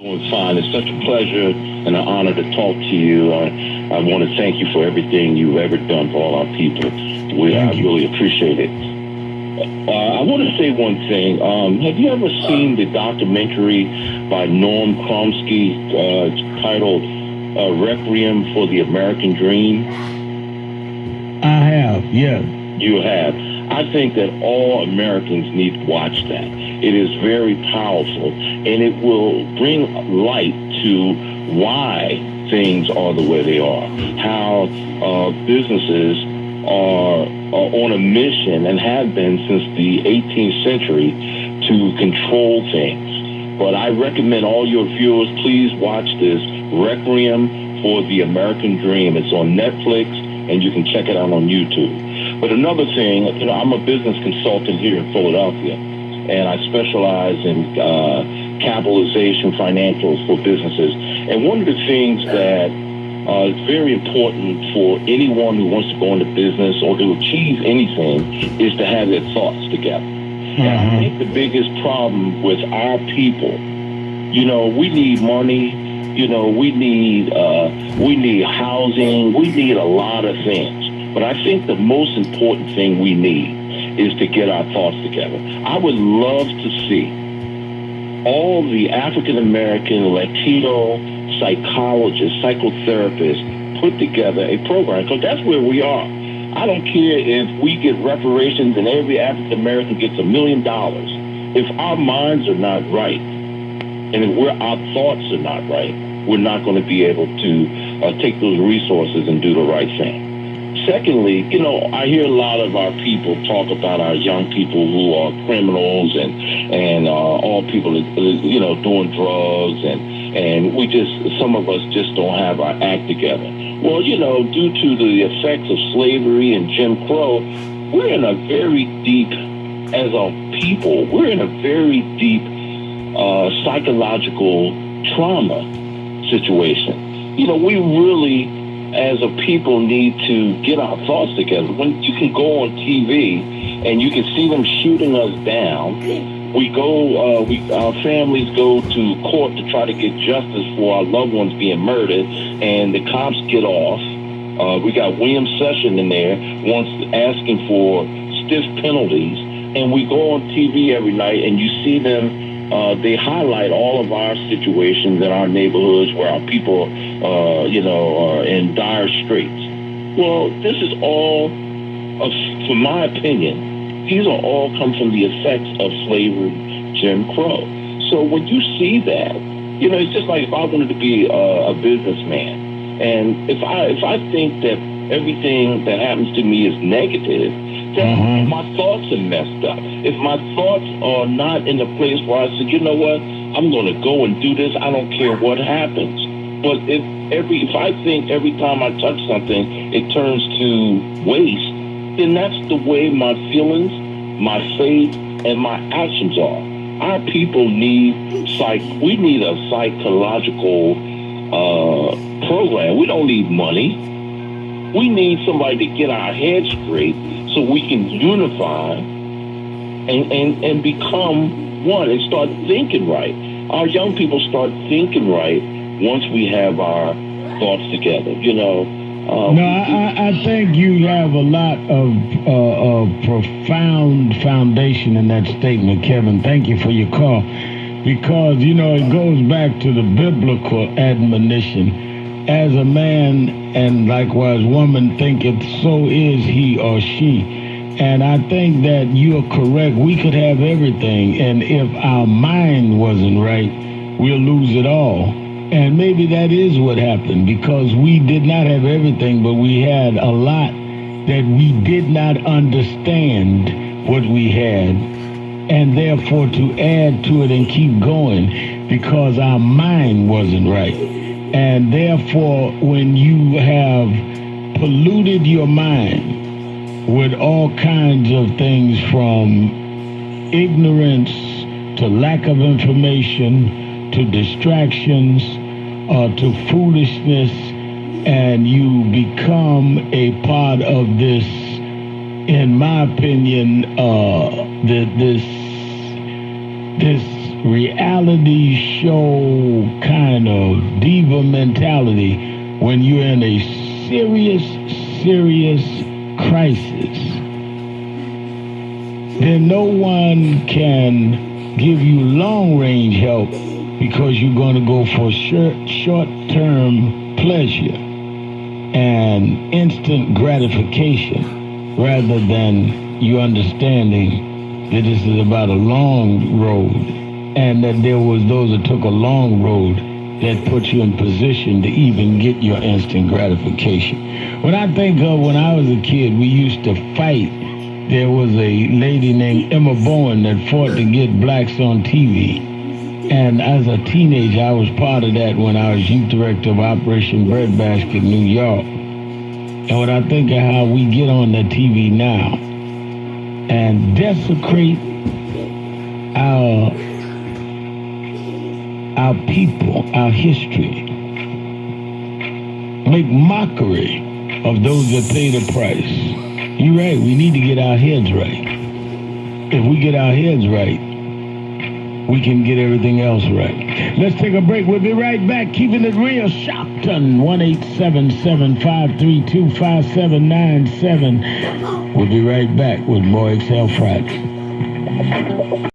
Doing fine. It's such a pleasure and an honor to talk to you. I want to thank you for everything you've ever done for all our people. I really appreciate it. I want to say one thing. Have you ever seen the documentary by Noam Chomsky titled Requiem for the American Dream? I have, yes. You have. I think that all Americans need to watch that. It is very powerful, and it will bring light to why things are the way they are, how businesses are on a mission and have been since the 18th century to control things. But I recommend all your viewers, please watch this Requiem for the American Dream. It's on Netflix, and you can check it out on YouTube. But another thing, I'm a business consultant here in Philadelphia, and I specialize in capitalization financials for businesses. And one of the things that is very important for anyone who wants to go into business or to achieve anything is to have their thoughts together. And I think the biggest problem with our people, we need money, we need housing, we need a lot of things. But I think the most important thing we need is to get our thoughts together. I would love to see all the African American, Latino psychologists, psychotherapists put together a program, because that's where we are. I don't care if we get reparations and every African American gets $1 million. If our minds are not right, and if our thoughts are not right, we're not going to be able to take those resources and do the right thing. Secondly, I hear a lot of our people talk about our young people who are criminals and all people, doing drugs, and some of us just don't have our act together. Well, due to the effects of slavery and Jim Crow, we're in a very deep, as a people, we're in a very deep psychological trauma situation. We really, as a people, need to get our thoughts together. When you can go on TV and you can see them shooting us down, our families go to court to try to get justice for our loved ones being murdered, and the cops get off. We got William Sessions in there once asking for stiff penalties, and we go on TV every night and you see them. They highlight all of our situations in our neighborhoods where our people, are in dire straits. Well, this is all, from my opinion, these are all come from the effects of slavery, Jim Crow. So when you see that, it's just like if I wanted to be a businessman, and if I think that everything that happens to me is negative, then my thoughts are messed up. If my thoughts are not in a place where I said, you know what, I'm going to go and do this, I don't care what happens. But if I think every time I touch something, it turns to waste, then that's the way my feelings, my faith, and my actions are. Our people need we need a psychological program. We don't need money. We need somebody to get our heads straight so we can unify and become one and start thinking right. Our young people start thinking right once we have our thoughts together, I think you have a lot of profound foundation in that statement, Kevin. Thank you for your call. Because, it goes back to the biblical admonition. As a man and likewise woman thinketh, so is he or she. And I think that you are correct. We could have everything, and if our mind wasn't right, we'll lose it all. And maybe that is what happened, because we did not have everything, but we had a lot that we did not understand what we had, and therefore to add to it and keep going because our mind wasn't right. And therefore, when you have polluted your mind with all kinds of things from ignorance to lack of information to distractions to foolishness, and you become a part of this, in my opinion, this reality show kind of diva mentality when you're in a serious crisis. Then no one can give you long-range help because you're going to go for short-term pleasure and instant gratification rather than you understanding that this is about a long road and that there was those that took a long road that put you in position to even get your instant gratification. When I think of when I was a kid, we used to fight. There was a lady named Emma Bowen that fought to get blacks on TV. And as a teenager, I was part of that when I was youth director of Operation Breadbasket, New York. And when I think of how we get on the TV now and desecrate our people, our history, make mockery of those that pay the price. You're right, we need to get our heads right. If we get our heads right, we can get everything else right. Let's take a break. We'll be right back. Keeping it real. Shopton, 1-877-532-5797. We'll be right back with more XL Friday.